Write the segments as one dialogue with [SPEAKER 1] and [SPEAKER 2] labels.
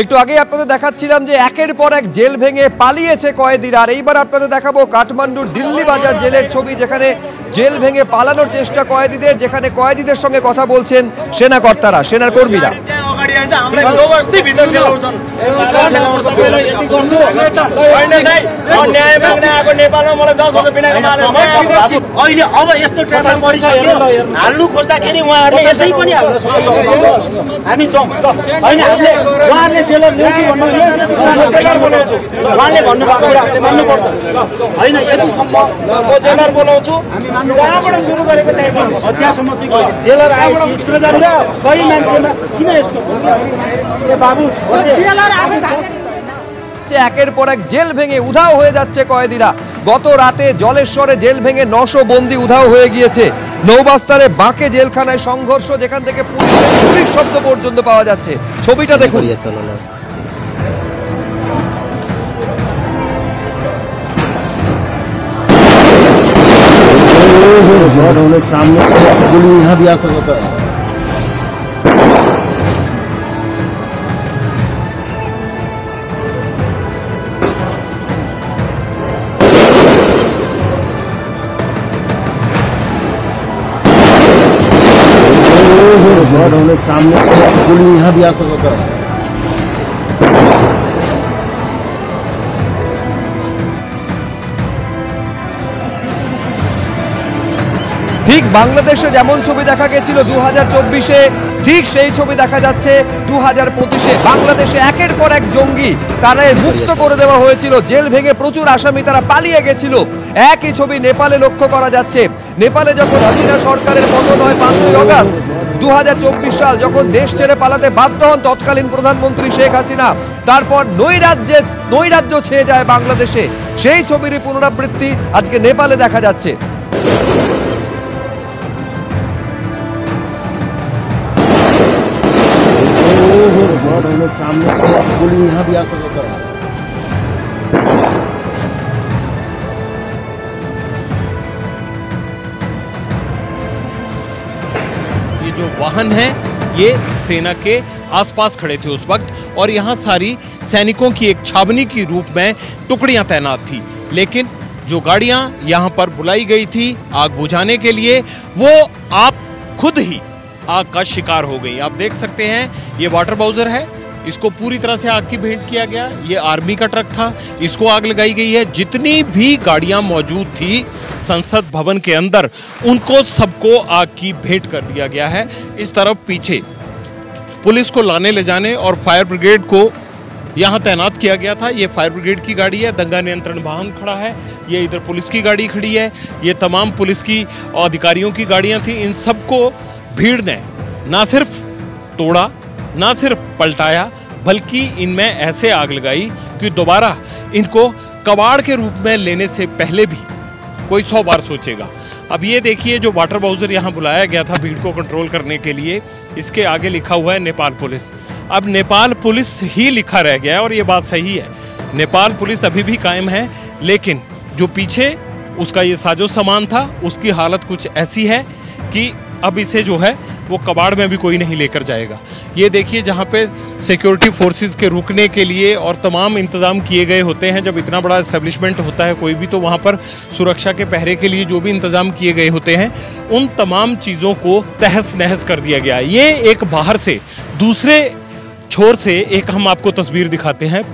[SPEAKER 1] একটু আগে আপনাদের দেখাচ্ছিলাম যে একের পর এক জেল ভেঙে পালিয়েছে কয়েদিরা। আর এইবার আপনাদের দেখাবো কাঠমান্ডুর দিল্লি বাজার জেলের ছবি, যেখানে জেল ভেঙে পালানোর চেষ্টা কয়েদিদের, যেখানে কয়েদিদের সঙ্গে কথা বলছেন সেনাকর্তারা, সেনার কর্মীরা। একের পর এক জেল ভেঙে উধাও হয়ে যাচ্ছে কয়েদিরা। গত রাতে জলেশ্বরে জেল ভেঙে 900 বন্দী উধাও হয়ে গিয়েছে। নৌবাস্তারে বাঁকে জেলখানায় সংঘর্ষ, যেখান থেকে পুলিশ শব্দ পর্যন্ত পাওয়া যাচ্ছে। ছবিটা দেখুন।
[SPEAKER 2] सामने गोली यहाँ भी आ सकता है। सामने गोली यहाँ भी आ सकता है।
[SPEAKER 1] ঠিক বাংলাদেশে যেমন ছবি দেখা গেছিল 2024-এ, ঠিক সেই ছবি দেখা যাচ্ছে 2025-এ। বাংলাদেশে একের পর এক জঙ্গি তারা মুক্ত করে দেওয়া হয়েছিল। জেল ভেঙে প্রচুর আসামি তারা পালিয়ে গেছিল। একই ছবি নেপালে লক্ষ্য করা যাচ্ছে। নেপালে যখন হাসিনা সরকারের পতন হয় 5ই আগস্ট 2024 সাল, যখন দেশ ছেড়ে পালাতে বাধ্য হন তৎকালীন প্রধানমন্ত্রী শেখ হাসিনা, তারপর নৈরাজ্য ছেয়ে যায় বাংলাদেশে। সেই ছবির পুনরাবৃত্তি আজকে নেপালে দেখা যাচ্ছে।
[SPEAKER 2] सामने गोली यहाँ भी आ सकता है।
[SPEAKER 3] ये जो वाहन है ये सेना के आसपास खड़े थे उस वक्त, और यहाँ सारी सैनिकों की एक छावनी की रूप में टुकड़ियां तैनात थी। लेकिन जो गाड़ियां यहाँ पर बुलाई गई थी आग बुझाने के लिए, वो आप खुद ही आग का शिकार हो गई। आप देख सकते हैं ये वाटर बाउजर है, इसको पूरी तरह से आग की भेंट किया गया। ये आर्मी का ट्रक था, इसको आग लगाई गई है। जितनी भी गाड़ियां मौजूद थी संसद भवन के अंदर, उनको सबको आग की भेंट कर दिया गया है। इस तरफ पीछे पुलिस को लाने ले जाने और फायर ब्रिगेड को यहाँ तैनात किया गया था। ये फायर ब्रिगेड की गाड़ी है, दंगा नियंत्रण वाहन खड़ा है, ये इधर पुलिस की गाड़ी खड़ी है, ये तमाम पुलिस की अधिकारियों की गाड़ियाँ थी। इन सबको भीड़ ने ना सिर्फ तोड़ा, ना सिर्फ पलटाया, बल्कि इनमें ऐसे आग लगाई कि दोबारा इनको कबाड़ के रूप में लेने से पहले भी कोई 100 बार सोचेगा। अब ये देखिए जो वाटर बाउजर यहाँ बुलाया गया था भीड़ को कंट्रोल करने के लिए, इसके आगे लिखा हुआ है नेपाल पुलिस। अब नेपाल पुलिस ही लिखा रह गया है, और ये बात सही है, नेपाल पुलिस अभी भी कायम है। लेकिन जो पीछे उसका ये साजो सामान था, उसकी हालत कुछ ऐसी है कि अब इसे जो है वो कबाड़ में भी कोई नहीं लेकर जाएगा। ये देखिए जहाँ पे सिक्योरिटी फोर्सेस के रुकने के लिए और तमाम इंतज़ाम किए गए होते हैं, जब इतना बड़ा एस्टेब्लिशमेंट होता है कोई भी, तो वहाँ पर सुरक्षा के पहरे के लिए जो भी इंतज़ाम किए गए होते हैं, उन तमाम चीज़ों को तहस नहस कर दिया गया है। ये एक बाहर से, दूसरे छोर से एक हम आपको तस्वीर दिखाते हैं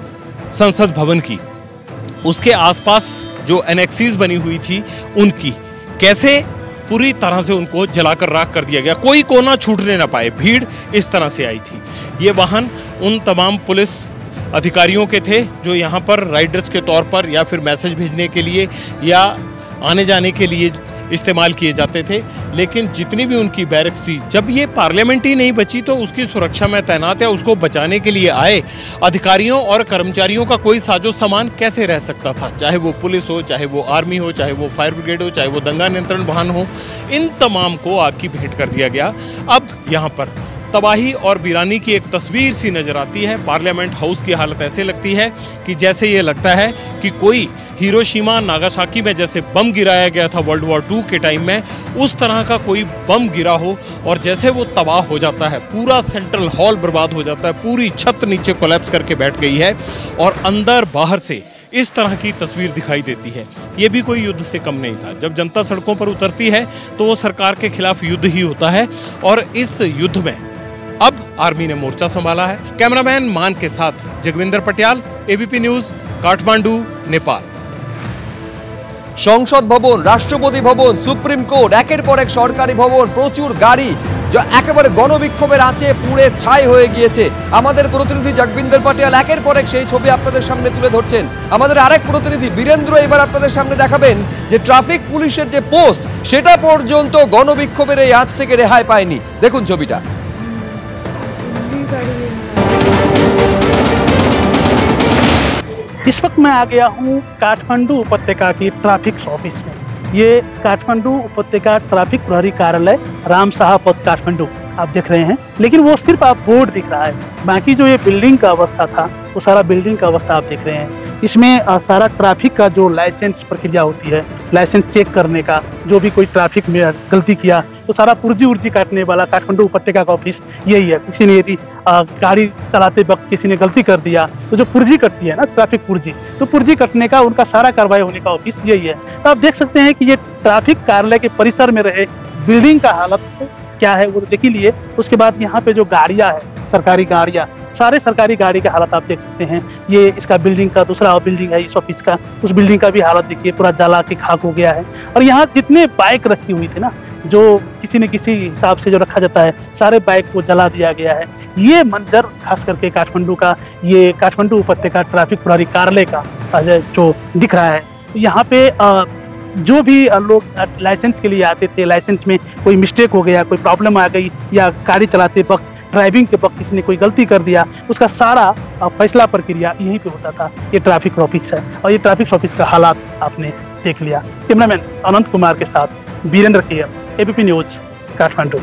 [SPEAKER 3] संसद भवन की। उसके आसपास जो एनेक्सीज बनी हुई थी उनकी, कैसे पूरी तरह से उनको जलाकर राख कर दिया गया, कोई कोना छूटने ना पाए। भीड़ इस तरह से आई थी। ये वाहन उन तमाम पुलिस अधिकारियों के थे जो यहाँ पर राइडर्स के तौर पर या फिर मैसेज भेजने के लिए या आने जाने के लिए इस्तेमाल किए जाते थे। लेकिन जितनी भी उनकी बैरक्स थी, जब ये पार्लियामेंट ही नहीं बची तो उसकी सुरक्षा में तैनात है, उसको बचाने के लिए आए अधिकारियों और कर्मचारियों का कोई साजो सामान कैसे रह सकता था, चाहे वो पुलिस हो, चाहे वो आर्मी हो, चाहे वो फायर ब्रिगेड हो, चाहे वो दंगा नियंत्रण वाहन हो, इन तमाम को आग की भेंट कर दिया गया। अब यहाँ पर तबाही और वीरानी की एक तस्वीर सी नजर आती है। पार्लियामेंट हाउस की हालत ऐसे लगती है कि जैसे ये लगता है कि कोई हिरोशिमा नागासाकी में जैसे बम गिराया गया था वर्ल्ड वॉर 2 के टाइम में, उस तरह का कोई बम गिरा हो और जैसे वो तबाह हो जाता है, पूरा सेंट्रल हॉल बर्बाद हो जाता है, पूरी छत नीचे कोलैप्स करके बैठ गई है और अंदर बाहर से इस तरह की तस्वीर दिखाई देती है। ये भी कोई युद्ध से कम नहीं था। जब जनता सड़कों पर उतरती है तो वो सरकार के खिलाफ युद्ध ही होता है और इस युद्ध में अब आर्मी ने मोर्चा संभाला है। कैमरामैन मान के साथ जगविंदर पटियाल, एबीपी न्यूज, काठमांडू, नेपाल।
[SPEAKER 1] সংসদ ভবন, রাষ্ট্রপতি ভবন, সুপ্রিম কোর্ট, একের পর এক সরকারি ভবন, প্রচুর গাড়ি যা একেবারে গণবিক্ষোভের আঁচে পুড়ে ছাই হয়ে গিয়েছে। আমাদের প্রতিনিধি জগবিন্দর পাটিয়াল একের পর এক সেই ছবি আপনাদের সামনে তুলে ধরছেন। আমাদের আরেক প্রতিনিধি বীরেন্দ্র এবার আপনাদের সামনে দেখাবেন যে ট্রাফিক পুলিশের যে পোস্ট সেটা পর্যন্ত গণবিক্ষোভের এই আঁচ থেকে রেহাই পায়নি। দেখুন ছবিটা।
[SPEAKER 4] इस वक्त मैं आ गया हूँ काठमांडू उपत्यका की ट्रैफिक ऑफिस में। ये काठमांडू उपत्यका ट्रैफिक प्रहरी कार्यालय रामशाह पथ काठमांडू आप देख रहे हैं, लेकिन वो सिर्फ आप बोर्ड दिख रहा है, बाकी जो ये बिल्डिंग का अवस्था था वो सारा बिल्डिंग का अवस्था आप देख रहे हैं। इसमें सारा ट्रैफिक का जो लाइसेंस प्रक्रिया होती है, लाइसेंस चेक करने का, जो भी कोई ट्रैफिक में गलती किया तो सारा पुर्जी उर्जी काटने वाला काठमांडू उपत्यका का ऑफिस यही है। किसी ने यदि गाड़ी चलाते वक्त किसी ने गलती कर दिया तो जो पुर्जी कटती है ना, ट्रैफिक पुर्जी, तो पुर्जी कटने का उनका सारा कार्रवाई होने का ऑफिस यही है। तो आप देख सकते हैं कि ये ट्रैफिक कार्यालय के परिसर में रहे बिल्डिंग का हालत क्या है वो देख ही लिए। उसके बाद यहाँ पे जो गाड़ियाँ है, सरकारी गाड़ियाँ, सारे सरकारी गाड़ी का हालत आप देख सकते हैं। ये इसका बिल्डिंग का दूसरा बिल्डिंग है इस ऑफिस का, उस बिल्डिंग का भी हालत देखिए, पूरा जला के खाक हो गया है। और यहाँ जितने बाइक रखी हुई थी ना, जो किसी न किसी हिसाब से जो रखा जाता है, सारे बाइक को जला दिया गया है। ये मंजर खास करके काठमांडू का, ये काठमांडू उपत्यका ट्रैफिक प्रहरी कार्यालय का जो दिख रहा है। यहाँ पे जो भी लोग लाइसेंस के लिए आते थे, लाइसेंस में कोई मिस्टेक हो गया, कोई प्रॉब्लम आ गई, या गाड़ी चलाते वक्त, ड्राइविंग के वक्त किसी ने कोई गलती कर दिया, उसका सारा फैसला प्रक्रिया यहीं पे होता था। ये ट्रैफिक ऑफिस है और ये ट्रैफिक ऑफिस का हालात आपने देख लिया। कैमरामैन अनंत कुमार के साथ वीरेंद्र केयर, एबीपी न्यूज, काठमांडू।